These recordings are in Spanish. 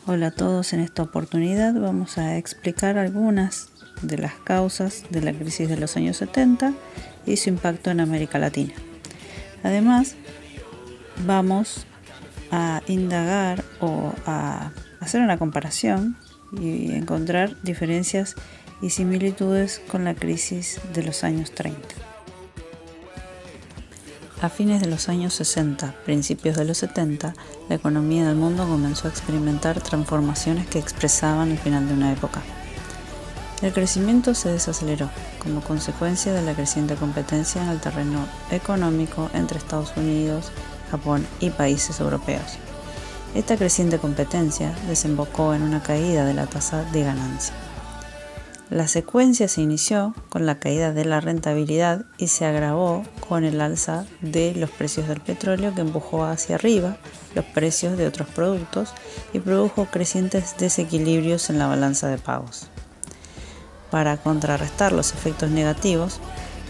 Hola a todos, en esta oportunidad vamos a explicar algunas de las causas de la crisis de los años 70 y su impacto en América Latina. Además, vamos a indagar o a hacer una comparación y encontrar diferencias y similitudes con la crisis de los años 30. A fines de los años 60, principios de los 70, la economía del mundo comenzó a experimentar transformaciones que expresaban el final de una época. El crecimiento se desaceleró como consecuencia de la creciente competencia en el terreno económico entre Estados Unidos, Japón y países europeos. Esta creciente competencia desembocó en una caída de la tasa de ganancia. La secuencia se inició con la caída de la rentabilidad y se agravó con el alza de los precios del petróleo que empujó hacia arriba los precios de otros productos y produjo crecientes desequilibrios en la balanza de pagos. Para contrarrestar los efectos negativos,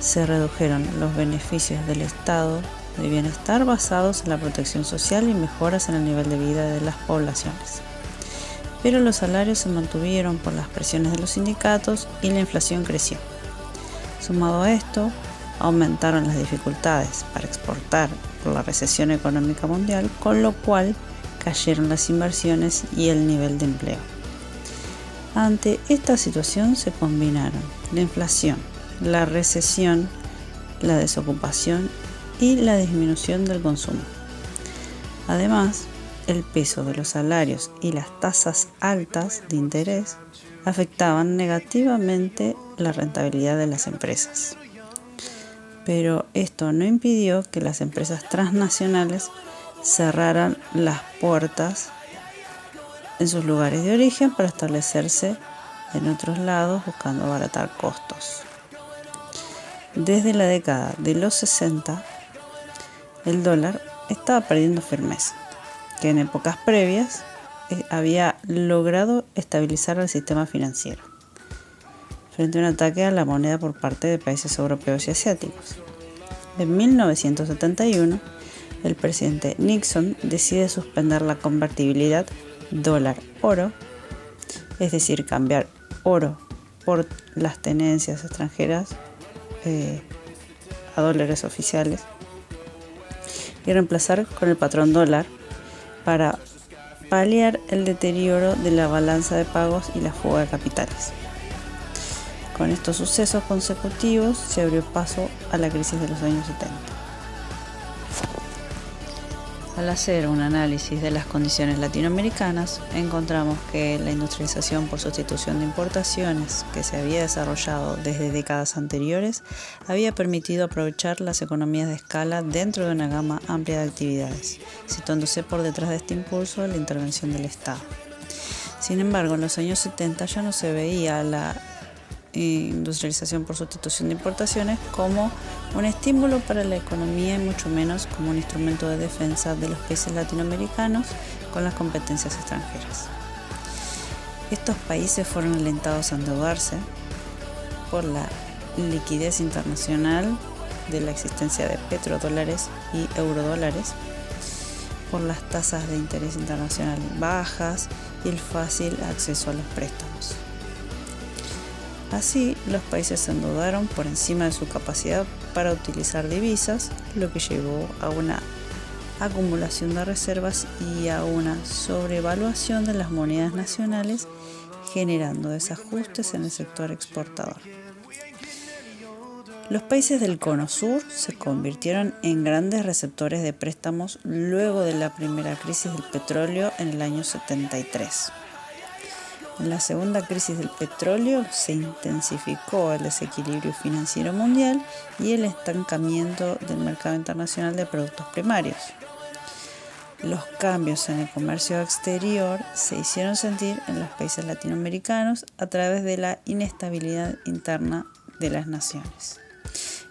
se redujeron los beneficios del estado de bienestar basados en la protección social y mejoras en el nivel de vida de las poblaciones. Pero los salarios se mantuvieron por las presiones de los sindicatos y la inflación creció. Sumado a esto, aumentaron las dificultades para exportar por la recesión económica mundial, con lo cual cayeron las inversiones y el nivel de empleo. Ante esta situación se combinaron la inflación, la recesión, la desocupación y la disminución del consumo. Además, el peso de los salarios y las tasas altas de interés afectaban negativamente la rentabilidad de las empresas. Pero esto no impidió que las empresas transnacionales cerraran las puertas en sus lugares de origen para establecerse en otros lados buscando abaratar costos. Desde la década de los 60, el dólar estaba perdiendo firmeza, que en épocas previas había logrado estabilizar el sistema financiero frente a un ataque a la moneda por parte de países europeos y asiáticos. En 1971, el presidente Nixon decide suspender la convertibilidad dólar-oro, es decir, cambiar oro por las tenencias extranjeras a dólares oficiales y reemplazar con el patrón dólar para paliar el deterioro de la balanza de pagos y la fuga de capitales. Con estos sucesos consecutivos se abrió paso a la crisis de los años 70. Al hacer un análisis de las condiciones latinoamericanas, encontramos que la industrialización por sustitución de importaciones que se había desarrollado desde décadas anteriores había permitido aprovechar las economías de escala dentro de una gama amplia de actividades, situándose por detrás de este impulso la intervención del Estado. Sin embargo, en los años 70 ya no se veía la industrialización por sustitución de importaciones como un estímulo para la economía y mucho menos como un instrumento de defensa de los países latinoamericanos con las competencias extranjeras. Estos países fueron alentados a endeudarse por la liquidez internacional de la existencia de petrodólares y eurodólares, por las tasas de interés internacional bajas y el fácil acceso a los préstamos. Así, los países se endeudaron por encima de su capacidad para utilizar divisas, lo que llevó a una acumulación de reservas y a una sobrevaluación de las monedas nacionales, generando desajustes en el sector exportador. Los países del Cono Sur se convirtieron en grandes receptores de préstamos luego de la primera crisis del petróleo en el año 73. En la segunda crisis del petróleo se intensificó el desequilibrio financiero mundial y el estancamiento del mercado internacional de productos primarios. Los cambios en el comercio exterior se hicieron sentir en los países latinoamericanos a través de la inestabilidad interna de las naciones.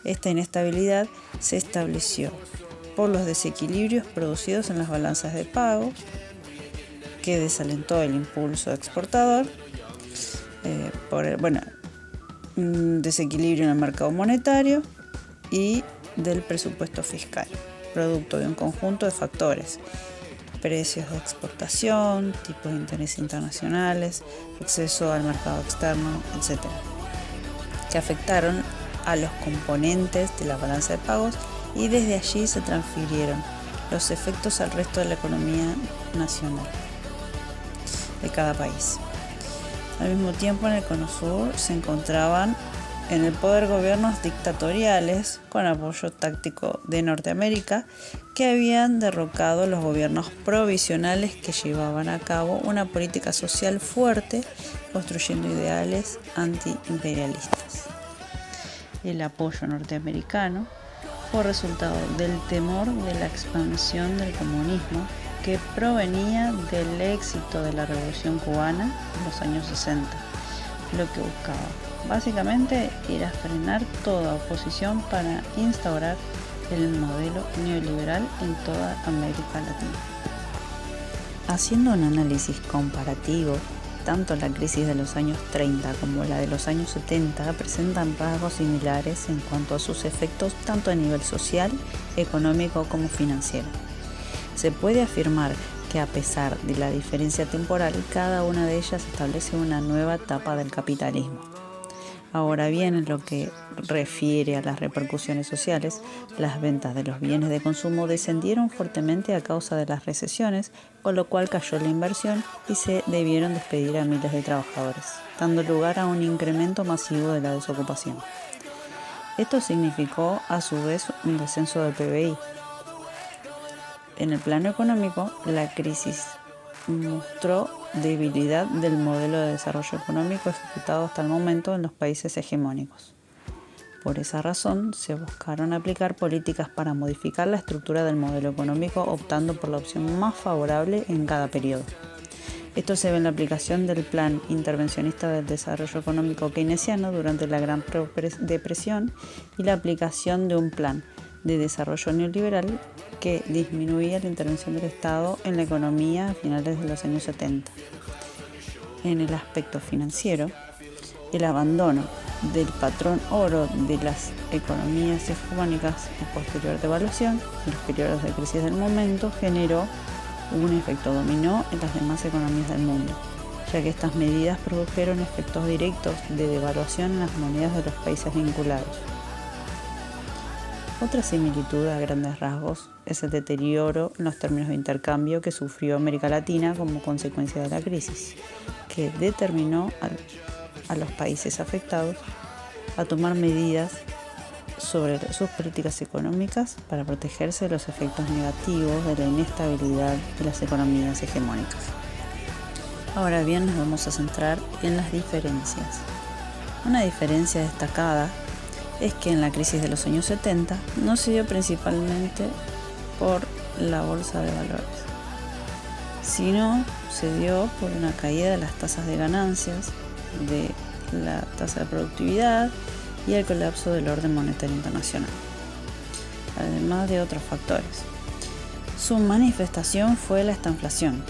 Esta inestabilidad se estableció por los desequilibrios producidos en las balanzas de pago, que desalentó el impulso exportador, un desequilibrio en el mercado monetario y del presupuesto fiscal, producto de un conjunto de factores precios de exportación, tipos de interés internacionales, acceso al mercado externo, etc., que afectaron a los componentes de la balanza de pagos y desde allí se transfirieron los efectos al resto de la economía nacional de cada país. Al mismo tiempo, en el Cono Sur se encontraban en el poder gobiernos dictatoriales con apoyo táctico de Norteamérica que habían derrocado los gobiernos provisionales que llevaban a cabo una política social fuerte, construyendo ideales antiimperialistas. El apoyo norteamericano fue resultado del temor de la expansión del comunismo que provenía del éxito de la Revolución Cubana en los años 60. Lo que buscaba básicamente era frenar toda oposición para instaurar el modelo neoliberal en toda América Latina. Haciendo un análisis comparativo, tanto la crisis de los años 30 como la de los años 70 presentan rasgos similares en cuanto a sus efectos tanto a nivel social, económico como financiero. Se puede afirmar que a pesar de la diferencia temporal, cada una de ellas establece una nueva etapa del capitalismo. Ahora bien, en lo que refiere a las repercusiones sociales, las ventas de los bienes de consumo descendieron fuertemente a causa de las recesiones, con lo cual cayó la inversión y se debieron despedir a miles de trabajadores, dando lugar a un incremento masivo de la desocupación. Esto significó, a su vez, un descenso del PBI. En el plano económico, la crisis mostró debilidad del modelo de desarrollo económico ejecutado hasta el momento en los países hegemónicos. Por esa razón, se buscaron aplicar políticas para modificar la estructura del modelo económico, optando por la opción más favorable en cada periodo. Esto se ve en la aplicación del Plan Intervencionista del Desarrollo Económico keynesiano durante la Gran Depresión y la aplicación de un plan de desarrollo neoliberal que disminuía la intervención del Estado en la economía a finales de los años 70. En el aspecto financiero, el abandono del patrón oro de las economías hegemónicas y posterior devaluación en los periodos de crisis del momento generó un efecto dominó en las demás economías del mundo, ya que estas medidas produjeron efectos directos de devaluación en las monedas de los países vinculados. Otra similitud a grandes rasgos es el deterioro en los términos de intercambio que sufrió América Latina como consecuencia de la crisis, que determinó a los países afectados a tomar medidas sobre sus políticas económicas para protegerse de los efectos negativos de la inestabilidad de las economías hegemónicas. Ahora bien, nos vamos a centrar en las diferencias. Una diferencia destacada es que en la crisis de los años 70 no se dio principalmente por la bolsa de valores, sino se dio por una caída de las tasas de ganancias, de la tasa de productividad y el colapso del orden monetario internacional, además de otros factores. Su manifestación fue la estanflación,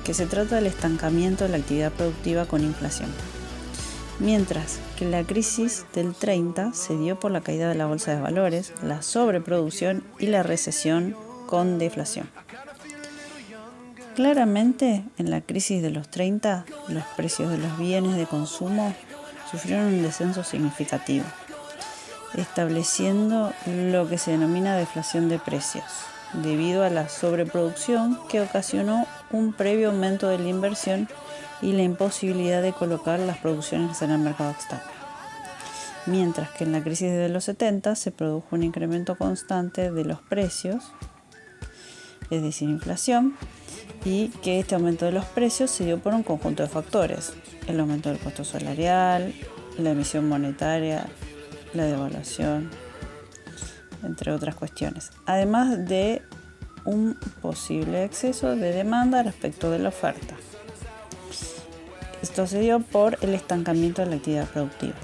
que se trata del estancamiento de la actividad productiva con inflación, mientras que la crisis del 30 se dio por la caída de la bolsa de valores, la sobreproducción y la recesión con deflación. Claramente, en la crisis de los 30, los precios de los bienes de consumo sufrieron un descenso significativo, estableciendo lo que se denomina deflación de precios, debido a la sobreproducción que ocasionó un previo aumento de la inversión y la imposibilidad de colocar las producciones en el mercado externo. Mientras que en la crisis de los 70 se produjo un incremento constante de los precios, es decir, inflación, y que este aumento de los precios se dio por un conjunto de factores: el aumento del costo salarial, la emisión monetaria, la devaluación, entre otras cuestiones, además de un posible exceso de demanda respecto de la oferta. Esto se dio por el estancamiento de la actividad productiva.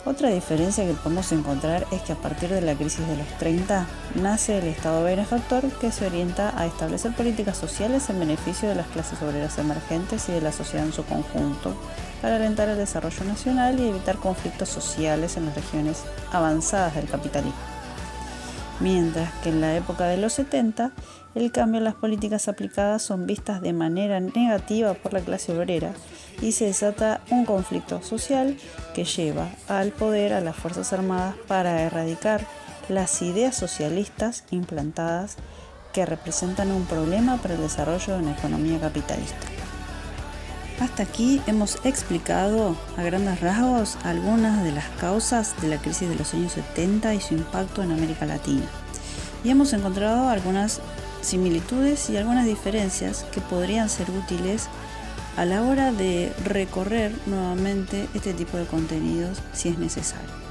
Otra diferencia que podemos encontrar es que a partir de la crisis de los 30 nace el Estado benefactor, que se orienta a establecer políticas sociales en beneficio de las clases obreras emergentes y de la sociedad en su conjunto, para alentar el desarrollo nacional y evitar conflictos sociales en las regiones avanzadas del capitalismo. mientras que en la época de los 70 el cambio en las políticas aplicadas son vistas de manera negativa por la clase obrera y se desata un conflicto social que lleva al poder a las Fuerzas Armadas para erradicar las ideas socialistas implantadas que representan un problema para el desarrollo de una economía capitalista. Hasta aquí hemos explicado a grandes rasgos algunas de las causas de la crisis de los años 70 y su impacto en América Latina. Y hemos encontrado algunas similitudes y algunas diferencias que podrían ser útiles a la hora de recorrer nuevamente este tipo de contenidos si es necesario.